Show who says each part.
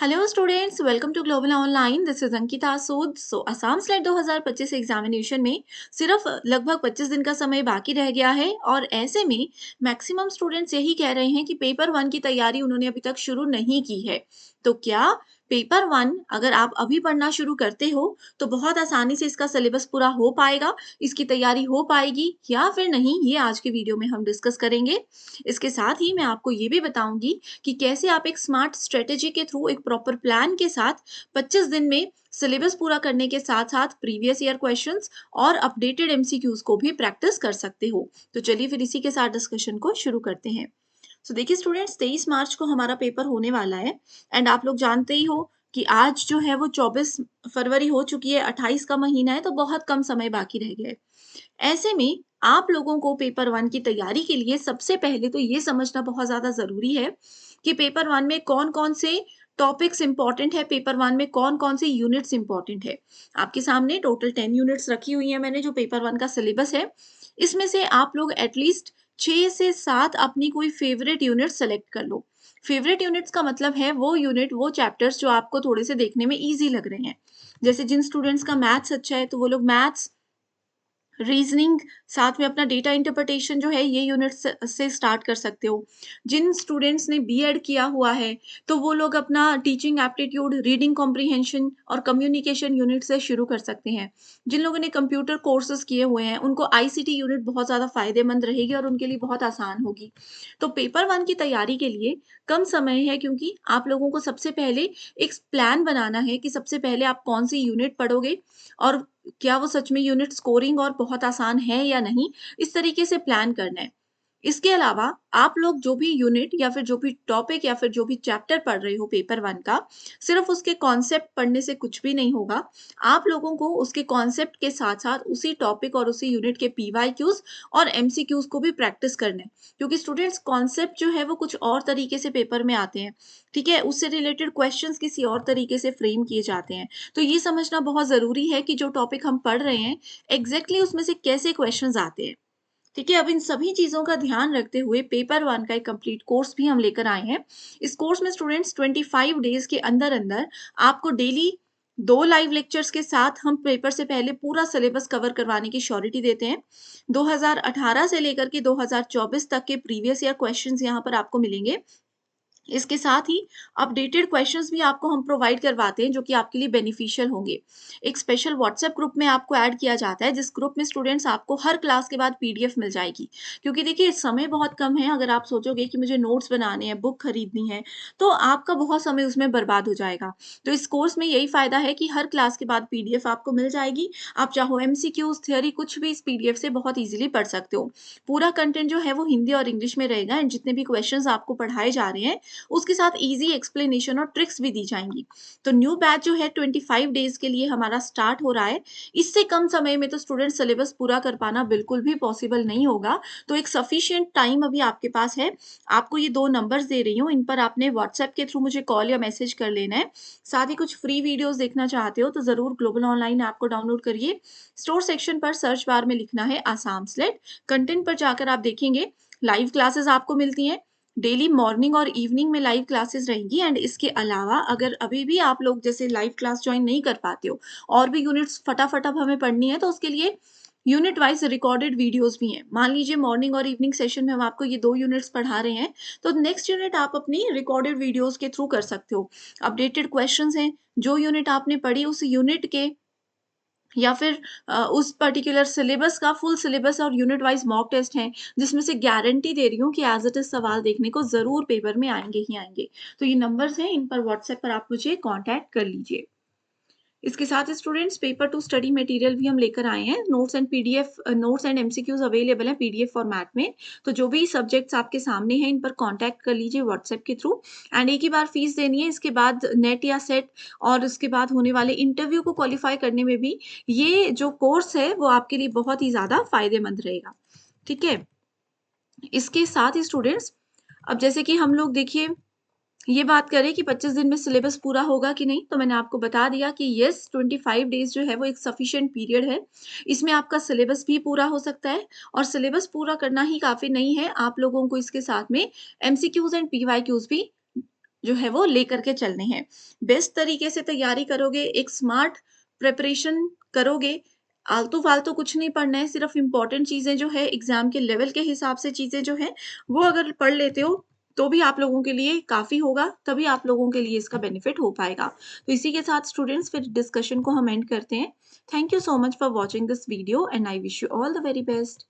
Speaker 1: Hello students, welcome to Global Online. This is Ankita Sood. Assam SLET 2025 examination में सिर्फ लगभग 25 दिन का समय बाकी रह गया है और ऐसे में मैक्सिमम स्टूडेंट्स यही कह रहे हैं कि पेपर वन की तैयारी उन्होंने अभी तक शुरू नहीं की है। तो क्या पेपर वन अगर आप अभी पढ़ना शुरू करते हो तो बहुत आसानी से इसका सिलेबस पूरा हो पाएगा, इसकी तैयारी हो पाएगी या फिर नहीं, ये आज के वीडियो में हम डिस्कस करेंगे। इसके साथ ही मैं आपको ये भी बताऊंगी कि कैसे आप एक स्मार्ट स्ट्रेटेजी के थ्रू एक प्रॉपर प्लान के साथ 25 दिन में सिलेबस पूरा करने के साथ साथ प्रीवियस ईयर क्वेश्चंस और अपडेटेड एमसीक्यूज को भी प्रैक्टिस कर सकते हो। तो चलिए फिर इसी के साथ डिस्कशन को शुरू करते हैं। देखिए स्टूडेंट्स, 23 मार्च को हमारा पेपर होने वाला है एंड आप लोग जानते ही हो कि आज जो है वो 24 फरवरी हो चुकी है, 28 का महीना है, तो बहुत कम समय बाकी रह गया है। ऐसे में आप लोगों को पेपर वन की तैयारी के लिए सबसे पहले तो ये समझना बहुत ज्यादा जरूरी है कि पेपर वन में कौन कौन से टॉपिक्स इंपॉर्टेंट है, पेपर वन में कौन कौन से यूनिट्स इंपॉर्टेंट है। आपके सामने टोटल 10 यूनिट्स रखी हुई है मैंने, जो पेपर वन का सिलेबस है। इसमें से आप लोग एटलीस्ट 6 से 7 अपनी कोई फेवरेट यूनिट सेलेक्ट कर लो। फेवरेट यूनिट्स का मतलब है वो यूनिट, वो चैप्टर्स जो आपको थोड़े से देखने में इजी लग रहे हैं। जैसे जिन स्टूडेंट्स का मैथ्स अच्छा है तो वो लोग मैथ्स, रीजनिंग, साथ में अपना डेटा इंटरप्रिटेशन जो है ये यूनिट से स्टार्ट कर सकते हो। जिन स्टूडेंट्स ने बीएड किया हुआ है तो वो लोग अपना टीचिंग एप्टीट्यूड, रीडिंग कॉम्प्रिहेंशन और कम्युनिकेशन यूनिट से शुरू कर सकते हैं। जिन लोगों ने कंप्यूटर कोर्सेज किए हुए हैं उनको आईसीटी यूनिट बहुत ज़्यादा फायदेमंद रहेगी और उनके लिए बहुत आसान होगी। तो पेपर वन की तैयारी के लिए कम समय है, क्योंकि आप लोगों को सबसे पहले एक प्लान बनाना है कि सबसे पहले आप कौन सी यूनिट पढ़ोगे और क्या वो सच में यूनिट स्कोरिंग और बहुत आसान है या नहीं, इस तरीके से प्लान करना है। इसके अलावा आप लोग जो भी यूनिट या फिर जो भी टॉपिक या फिर जो भी चैप्टर पढ़ रहे हो पेपर वन का, सिर्फ उसके कॉन्सेप्ट पढ़ने से कुछ भी नहीं होगा। आप लोगों को उसके कॉन्सेप्ट के साथ साथ उसी टॉपिक और उसी यूनिट के पीवाईक्यूज और एमसीक्यूज को भी प्रैक्टिस करना है, क्योंकि स्टूडेंट्स कॉन्सेप्ट जो है वो कुछ और तरीके से पेपर में आते हैं। ठीक है, उससे रिलेटेड क्वेश्चंस किसी और तरीके से फ्रेम किए जाते हैं। तो ये समझना बहुत जरूरी है कि जो टॉपिक हम पढ़ रहे हैं एग्जैक्टली उसमें से कैसे क्वेश्चंस आते हैं। ठीक है, अब इन सभी चीजों का ध्यान रखते हुए पेपर वन का एक कंप्लीट कोर्स भी हम लेकर आए हैं। इस कोर्स में स्टूडेंट्स 25 डेज के अंदर अंदर आपको डेली 2 लाइव लेक्चर्स के साथ हम पेपर से पहले पूरा सिलेबस कवर करवाने की श्योरिटी देते हैं। 2018 से लेकर के 2024 तक के प्रीवियस ईयर क्वेश्चंस यहाँ पर आपको मिलेंगे। इसके साथ ही अपडेटेड क्वेश्चंस भी आपको हम प्रोवाइड करवाते हैं, जो कि आपके लिए बेनिफिशियल होंगे। एक स्पेशल व्हाट्सएप ग्रुप में आपको ऐड किया जाता है, जिस ग्रुप में स्टूडेंट्स आपको हर क्लास के बाद पीडीएफ मिल जाएगी। क्योंकि देखिए समय बहुत कम है, अगर आप सोचोगे कि मुझे नोट्स बनाने हैं, बुक खरीदनी है, तो आपका बहुत समय उसमें बर्बाद हो जाएगा। तो इस कोर्स में यही फायदा है कि हर क्लास के बाद पीडीएफ आपको मिल जाएगी। आप चाहो एमसीक्यूज, थ्योरी, कुछ भी इस पीडीएफ से बहुत इजीली पढ़ सकते हो। पूरा कंटेंट जो है वो हिंदी और इंग्लिश में रहेगा एंड जितने भी क्वेश्चंस आपको पढ़ाए जा रहे हैं उसके साथ इजी एक्सप्लेनेशन और ट्रिक्स भी दी जाएंगी। तो न्यू बैच जो है 25 डेज के लिए हमारा स्टार्ट हो रहा है। इससे कम समय में तो स्टूडेंट सिलेबस पूरा कर पाना बिल्कुल भी पॉसिबल नहीं होगा। तो एक सफिशिएंट टाइम अभी आपके पास है। आपको ये 2 नंबर्स दे रही हूँ, इन पर आपने व्हाट्सएप के थ्रू मुझे कॉल या मैसेज कर लेना है। साथ ही कुछ फ्री वीडियोस देखना चाहते हो तो जरूर ग्लोबल ऑनलाइन ऐप को डाउनलोड करिए। स्टोर सेक्शन पर सर्च बार में लिखना है आसाम स्लेट। कंटेंट पर जाकर आप देखेंगे लाइव क्लासेस आपको मिलती हैं। डेली मॉर्निंग और इवनिंग में लाइव क्लासेस रहेंगी एंड इसके अलावा अगर अभी भी आप लोग जैसे लाइव क्लास ज्वाइन नहीं कर पाते हो और भी यूनिट्स फटाफट अब हमें पढ़नी है, तो उसके लिए यूनिट वाइज रिकॉर्डेड वीडियोस भी हैं। मान लीजिए मॉर्निंग और इवनिंग सेशन में हम आपको ये 2 यूनिट्स पढ़ा रहे हैं, तो नेक्स्ट यूनिट आप अपनी रिकॉर्डेड वीडियोस के थ्रू कर सकते हो। अपडेटेड क्वेश्चंस हैं, जो यूनिट आपने पढ़ी उस यूनिट के या फिर उस पर्टिकुलर सिलेबस का फुल सिलेबस और यूनिट वाइज मॉक टेस्ट है, जिसमें से गारंटी दे रही हूँ कि एज इट इज सवाल देखने को जरूर पेपर में आएंगे ही आएंगे। तो ये नंबर्स हैं, इन पर व्हाट्सएप पर आप मुझे कांटेक्ट कर लीजिए। इसके साथ students paper two study material भी हम लेकर आए हैं। Notes and PDF, notes and MCQs available है पीडीएफ फॉर्मेट में। तो जो भी सब्जेक्ट्स आपके सामने हैं इन पर कांटेक्ट कर लीजिए व्हाट्सएप के थ्रू। एंड एक ही बार फीस देनी है, इसके बाद नेट या सेट और उसके बाद होने वाले इंटरव्यू को क्वालिफाई करने में भी ये जो कोर्स है वो आपके लिए बहुत ही ज्यादा फायदेमंद रहेगा। ठीक है, इसके साथ ही स्टूडेंट्स, अब जैसे कि हम लोग देखिए ये बात करें कि 25 दिन में सिलेबस पूरा होगा कि नहीं, तो मैंने आपको बता दिया कि यस, 25 डेज जो है वो एक सफिशिएंट पीरियड है। इसमें आपका सिलेबस भी पूरा हो सकता है और सिलेबस पूरा करना ही काफी नहीं है, आप लोगों को इसके साथ में एमसीक्यूज एंड पीवाईक्यूज भी जो है वो लेकर के चलने हैं। बेस्ट तरीके से तैयारी करोगे, एक स्मार्ट प्रिपरेशन करोगे, आलतू-फालतू कुछ नहीं पढ़ना है, सिर्फ़ इम्पोर्टेंट चीज़ें जो है एग्ज़ाम के लेवल के हिसाब से चीज़ें जो हैं, वो अगर पढ़ लेते हो, तो भी आप लोगों के लिए काफ़ी होगा, तभी आप लोगों के लिए इसका बेनिफिट हो पाएगा। तो इसी के साथ स्टूडेंट्स फिर डिस्कशन को हम एंड करते हैं। Thank you so much for watching this video and I wish you all the very best.